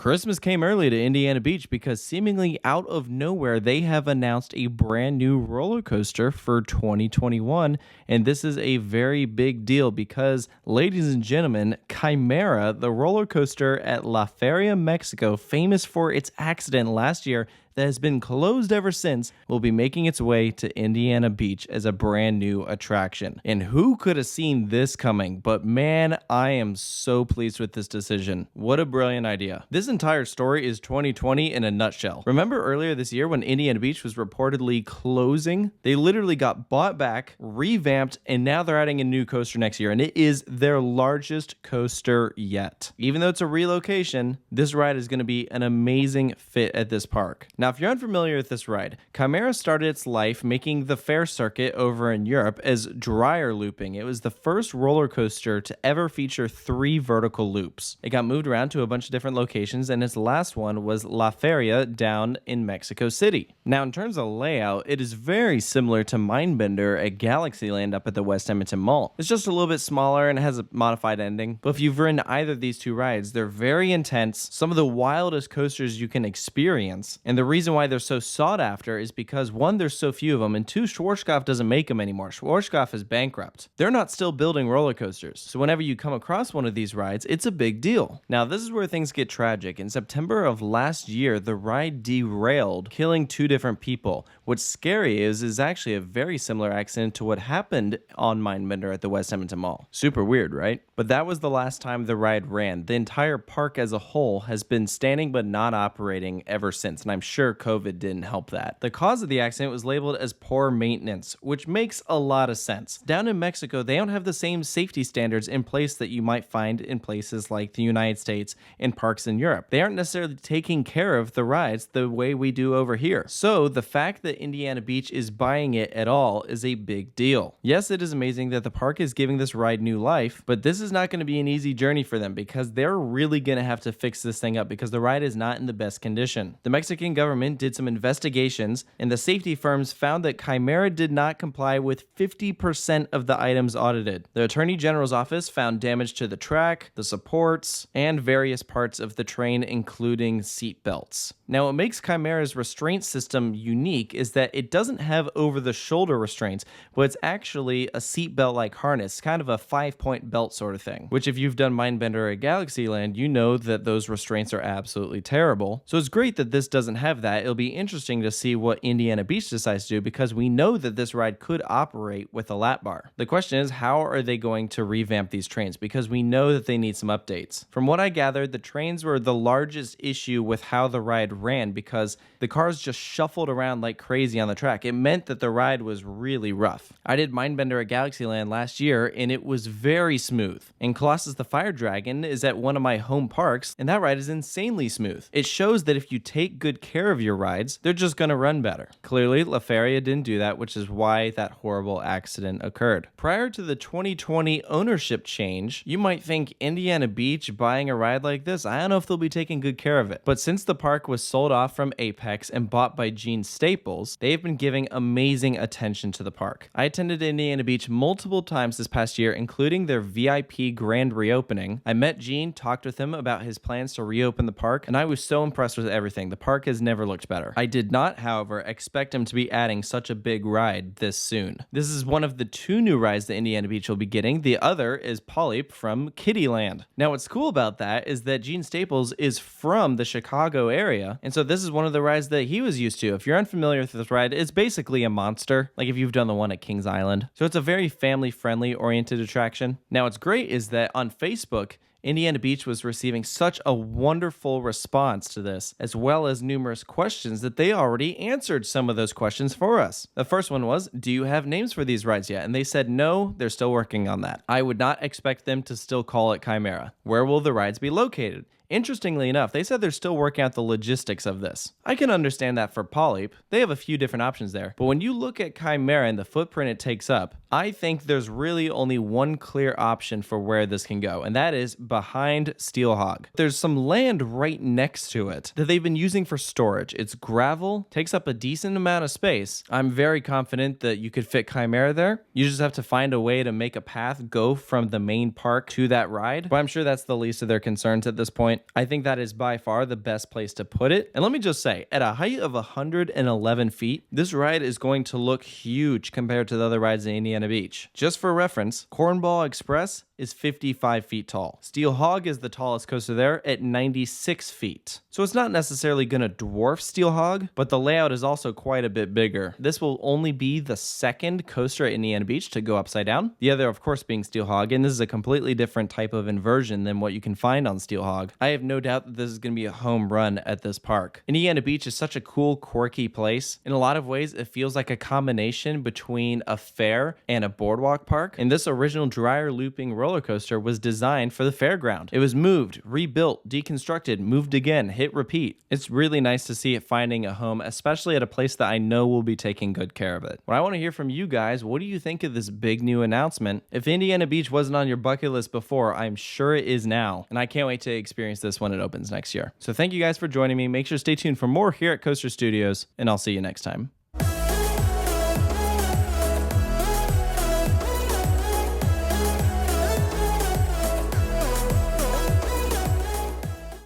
Christmas came early to Indiana Beach because seemingly out of nowhere, they have announced a brand new roller coaster for 2021. And this is a very big deal because, ladies and gentlemen, Quimera, the roller coaster at La Feria, Mexico, famous for its accident last year, that has been closed ever since, will be making its way to Indiana Beach as a brand new attraction. And who could have seen this coming? But man, I am so pleased with this decision. What a brilliant idea. This entire story is 2020 in a nutshell. Remember earlier this year when Indiana Beach was reportedly closing? They literally got bought back, revamped, and now they're adding a new coaster next year, and it is their largest coaster yet. Even though it's a relocation, this ride is going to be an amazing fit at this park. Now, if you're unfamiliar with this ride, Quimera started its life making the fair circuit over in Europe as dryer looping. It was the first roller coaster to ever feature 3 vertical loops. It got moved around to a bunch of different locations, and its last one was La Feria down in Mexico City. Now, in terms of layout, it is very similar to Mindbender at Galaxyland up at the West Edmonton Mall. It's just a little bit smaller and has a modified ending. But if you've ridden either of these two rides, they're very intense, some of the wildest coasters you can experience, and the reason why they're so sought after is because 1, there's so few of them, and 2, Schwarzkopf doesn't make them anymore. Schwarzkopf is bankrupt. They're not still building roller coasters, so whenever you come across one of these rides, it's a big deal. Now, this is where things get tragic. In September of last year, the ride derailed, killing 2 different people. What's scary is actually a very similar accident to what happened on Mindbender at the West Edmonton Mall. Super weird, right? But that was the last time the ride ran. The entire park as a whole has been standing but not operating ever since, and I'm sure COVID didn't help that. The cause of the accident was labeled as poor maintenance, which makes a lot of sense. Down in Mexico, they don't have the same safety standards in place that you might find in places like the United States and parks in Europe. They aren't necessarily taking care of the rides the way we do over here. So the fact that Indiana Beach is buying it at all is a big deal. Yes, it is amazing that the park is giving this ride new life, but this is not going to be an easy journey for them because they're really going to have to fix this thing up because the ride is not in the best condition. The Mexican government did some investigations, and the safety firms found that Quimera did not comply with 50% of the items audited. The Attorney General's office found damage to the track, the supports, and various parts of the train, including seat belts. Now, what makes Quimera's restraint system unique is that it doesn't have over-the-shoulder restraints, but it's actually a seatbelt-like harness, kind of a 5-point belt sort of thing, which if you've done Mindbender at Galaxyland, you know that those restraints are absolutely terrible. So it's great that this doesn't have that. It'll be interesting to see what Indiana Beach decides to do because we know that this ride could operate with a lap bar. The question is, how are they going to revamp these trains? Because we know that they need some updates. From what I gathered, the trains were the largest issue with how the ride ran because the cars just shuffled around like crazy on the track. It meant that the ride was really rough. I did Mindbender at Galaxyland last year and it was very smooth. And Colossus the Fire Dragon is at one of my home parks and that ride is insanely smooth. It shows that if you take good care of your rides, they're just going to run better. Clearly, La Feria didn't do that, which is why that horrible accident occurred. Prior to the 2020 ownership change, you might think Indiana Beach buying a ride like this, I don't know if they'll be taking good care of it. But since the park was sold off from Apex and bought by Gene Staples, they've been giving amazing attention to the park. I attended Indiana Beach multiple times this past year, including their VIP grand reopening. I met Gene, talked with him about his plans to reopen the park, and I was so impressed with everything. The park has never looked better. I did not, however, expect him to be adding such a big ride this soon. This is one of the 2 new rides that Indiana Beach will be getting. The other is Polyp from Kittyland. Now, what's cool about that is that Gene Staples is from the Chicago area, and so this is one of the rides that he was used to. If you're unfamiliar with this ride, it's basically a monster, like if you've done the one at Kings Island. So it's a very family-friendly oriented attraction. Now, what's great is that on Facebook, Indiana Beach was receiving such a wonderful response to this, as well as numerous questions that they already answered some of those questions for us. The first one was, do you have names for these rides yet? And they said no, they're still working on that. I would not expect them to still call it Quimera. Where will the rides be located? Interestingly enough, they said they're still working out the logistics of this. I can understand that for Polyp. They have a few different options there. But when you look at Quimera and the footprint it takes up, I think there's really only one clear option for where this can go, and that is behind Steelhog. There's some land right next to it that they've been using for storage. It's gravel, takes up a decent amount of space. I'm very confident that you could fit Quimera there. You just have to find a way to make a path go from the main park to that ride. But I'm sure that's the least of their concerns at this point. I think that is by far the best place to put it. And let me just say, at a height of 111 feet, this ride is going to look huge compared to the other rides in Indiana Beach. Just for reference, Cornball Express is 55 feet tall. Steel Hog is the tallest coaster there at 96 feet. So it's not necessarily going to dwarf Steel Hog, but the layout is also quite a bit bigger. This will only be the second coaster at Indiana Beach to go upside down. The other, of course, being Steel Hog, and this is a completely different type of inversion than what you can find on Steel Hog. I have no doubt that this is going to be a home run at this park. Indiana Beach is such a cool, quirky place. In a lot of ways, it feels like a combination between a fair and a boardwalk park. And this original dryer looping roller coaster was designed for the fairground. It was moved, rebuilt, deconstructed, moved again, hit repeat. It's really nice to see it finding a home, especially at a place that I know will be taking good care of it. What I want to hear from you guys, what do you think of this big new announcement? If Indiana Beach wasn't on your bucket list before, I'm sure it is now. And I can't wait to experience this when it opens next year. So thank you guys for joining me. Make sure to stay tuned for more here at Coaster Studios, and I'll see you next time.